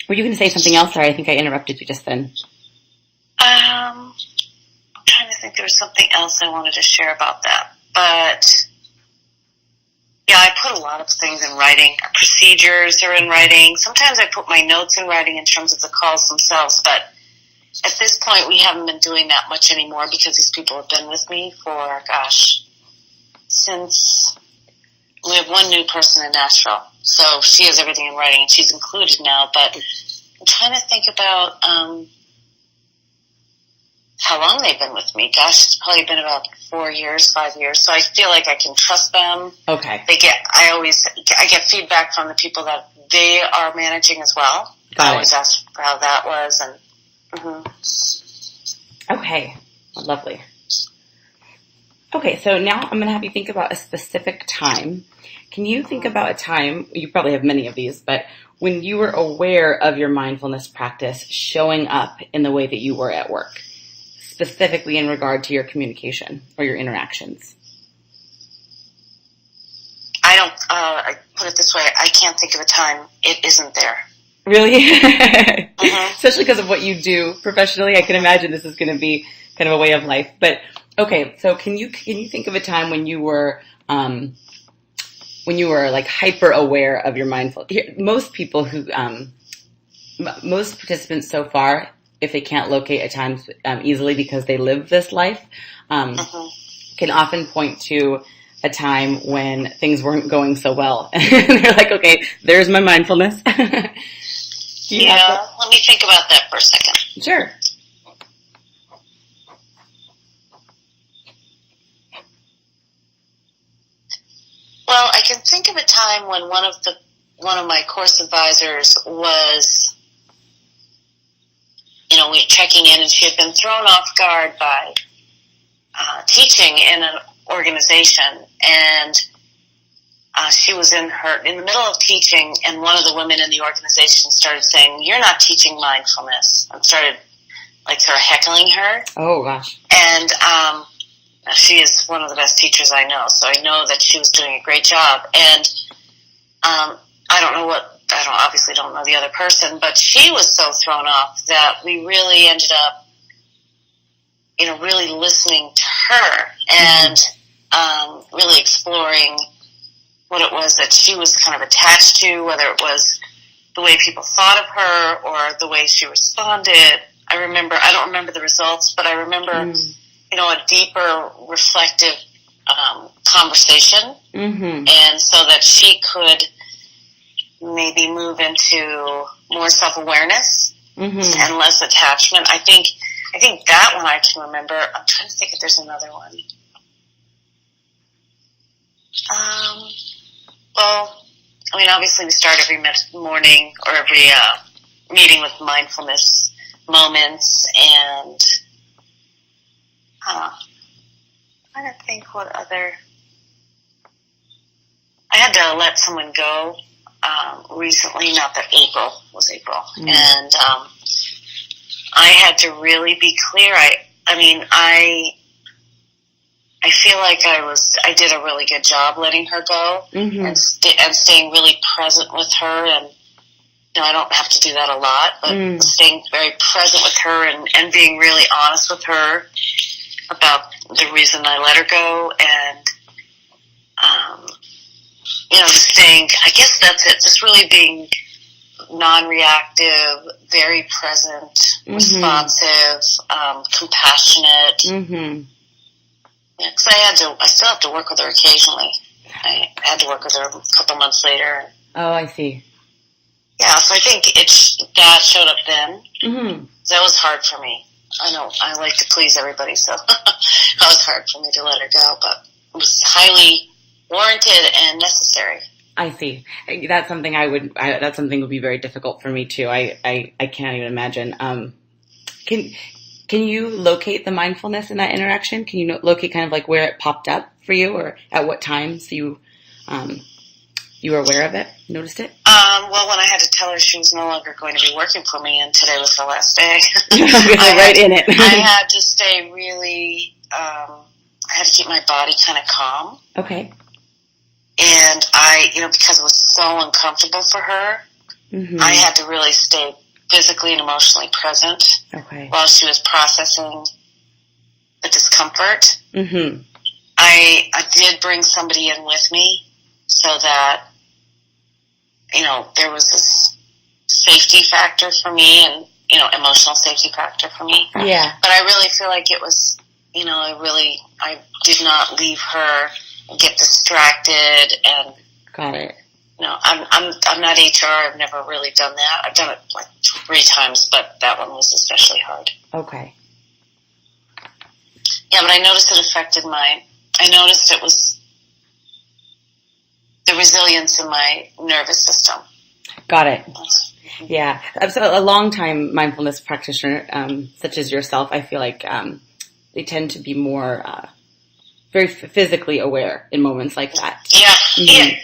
Were you going to say something else? Sorry, I think I interrupted you just then. I'm trying to think there was something else I wanted to share about that. But, yeah, I put a lot of things in writing. Our procedures are in writing. Sometimes I put my notes in writing in terms of the calls themselves. But at this point, we haven't been doing that much anymore because these people have been with me for, since we have one new person in Nashville. So she has everything in writing, and she's included now. But I'm trying to think about how long they've been with me. Gosh, it's probably been about 4 years, 5 years. So I feel like I can trust them. Okay. I get feedback from the people that they are managing as well. I always ask for how that was. And Okay. Lovely. Okay, so now I'm going to have you think about a specific time. Can you think about a time, you probably have many of these, but when you were aware of your mindfulness practice showing up in the way that you were at work, specifically in regard to your communication or your interactions? I put it this way, I can't think of a time it isn't there. Really? Especially because of what you do professionally, I can imagine this is going to be kind of a way of life. But okay, so can you think of a time when you were like hyper aware of your mindful? Most people who most participants so far, if they can't locate a time easily because they live this life, can often point to a time when things weren't going so well. And they're like, okay, there's my mindfulness. Yeah, let me think about that for a second. Sure. Well, I can think of a time when one of my course advisors was, we checking in, and she had been thrown off guard by teaching in an organization, and she was in the middle of teaching, and one of the women in the organization started saying, "You're not teaching mindfulness," and started sort of heckling her. Oh gosh. And she is one of the best teachers I know, so I know that she was doing a great job. And I obviously don't know the other person, but she was so thrown off that we really ended up, really listening to her and really exploring what it was that she was kind of attached to, whether it was the way people thought of her or the way she responded. I don't remember the results, but I remember, a deeper, reflective conversation. And so that she could maybe move into more self-awareness and less attachment. I think that one I can remember. I'm trying to think if there's another one. Obviously we start every morning or every meeting with mindfulness moments, and I don't think what other. I had to let someone go recently, not that April, and I had to really be clear. I feel like I did a really good job letting her go and staying really present with her. And, I don't have to do that a lot, but staying very present with her and being really honest with her about the reason I let her go. And, staying, I guess that's it, just really being non-reactive, very present, responsive, compassionate. Yeah, because I still have to work with her occasionally. I had to work with her a couple months later. Oh, I see. Yeah, so I think that showed up then. That was hard for me. I know I like to please everybody, so that was hard for me to let her go, but it was highly warranted and necessary. I see. That's something that would be very difficult for me too. I can't even imagine. Can you locate the mindfulness in that interaction? Can you locate kind of like where it popped up for you, or at what times you were aware of it, noticed it? Well, when I had to tell her she was no longer going to be working for me, and today was the last day. I had to stay really. I had to keep my body kind of calm. Okay. And because it was so uncomfortable for her, I had to really stay physically and emotionally present while she was processing the discomfort. I did bring somebody in with me so that, there was this safety factor for me and, emotional safety factor for me. Yeah. But I really feel like it was, I did not leave her and get distracted and. Got it. I'm not HR. I've never really done that. I've done it like 3 times, but that one was especially hard. Okay. Yeah, but I noticed it affected I noticed it was the resilience in my nervous system. Got it. Yeah. So a long-time mindfulness practitioner, such as yourself, I feel like they tend to be more very physically aware in moments like that. Yeah, yeah.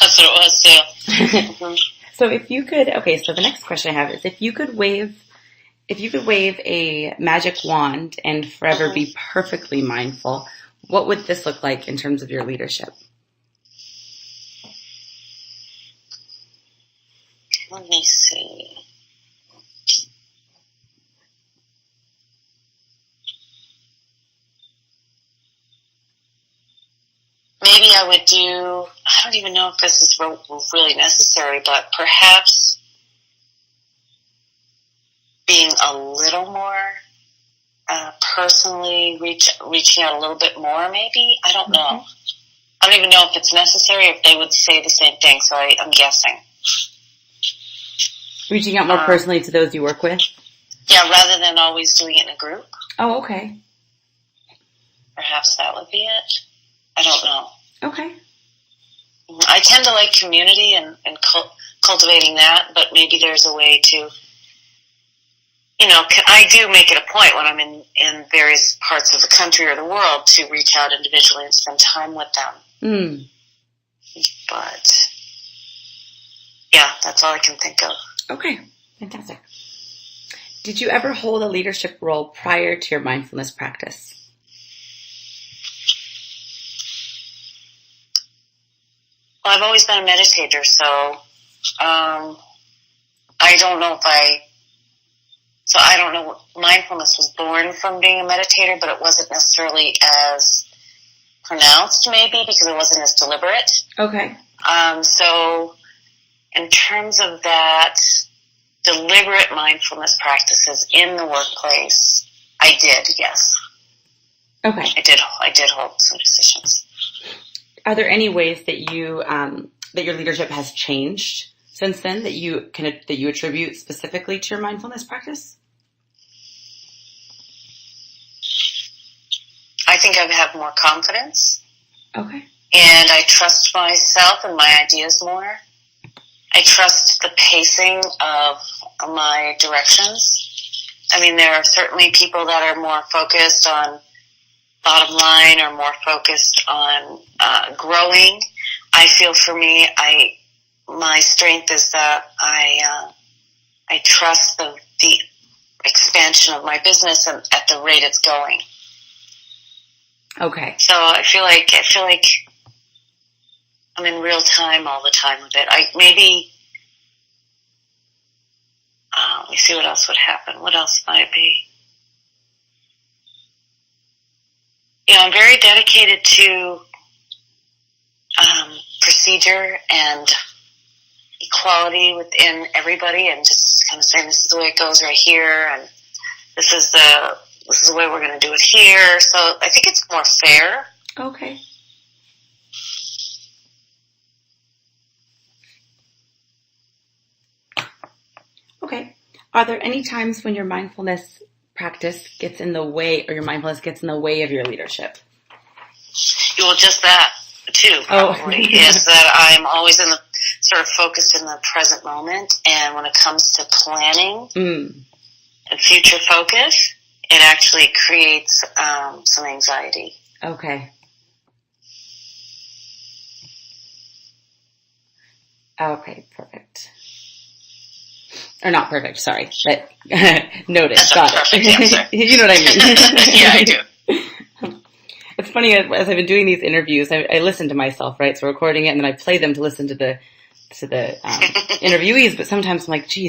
That's what it was, too. So if you could, so the next question I have is if you could wave a magic wand and forever be perfectly mindful, what would this look like in terms of your leadership? Let me see. Maybe I would I don't even know if this is really necessary, but perhaps being a little more personally reaching out a little bit more, maybe. I don't know. I don't even know if it's necessary, if they would say the same thing, so I'm guessing. Reaching out more personally to those you work with? Yeah, rather than always doing it in a group. Oh, okay. Perhaps that would be it. I don't know. Okay. I tend to like community and cultivating that, but maybe there's a way to, I do make it a point when I'm in various parts of the country or the world to reach out individually and spend time with them. But, yeah, that's all I can think of. Okay, fantastic. Did you ever hold a leadership role prior to your mindfulness practice? Well, I've always been a meditator, so I don't know I don't know. Mindfulness was born from being a meditator, but it wasn't necessarily as pronounced, maybe, because it wasn't as deliberate. Okay. So in terms of that, deliberate mindfulness practices in the workplace, I did, yes. Okay. I did hold some positions. Are there any ways that you that your leadership has changed since then that you attribute specifically to your mindfulness practice? I think I have more confidence. Okay. And I trust myself and my ideas more. I trust the pacing of my directions. I mean, there are certainly people that are more focused on bottom line or more focused on growing. I feel for me, my strength is that I trust the expansion of my business and at the rate it's going. Okay. So I feel like I'm in real time all the time with it. Let me see what else would happen. What else might it be? I'm very dedicated to procedure and equality within everybody, and just kind of saying this is the way it goes right here, and this is the way we're going to do it here. So I think it's more fair. Okay. Okay. Are there any times when your mindfulness practice gets in the way, or your mindfulness gets in the way of your leadership? Well, just that too, probably. Is that I'm always sort of focused in the present moment, and when it comes to planning and future focus, it actually creates some anxiety. Okay. Okay, perfect. Or not perfect, sorry. But noted. That's got a perfect it. answer. You know what I mean? Yeah, I do. It's funny, as I've been doing these interviews, I listen to myself, right? So recording it, and then I play them to listen to the to the interviewees, but sometimes I'm like, geez,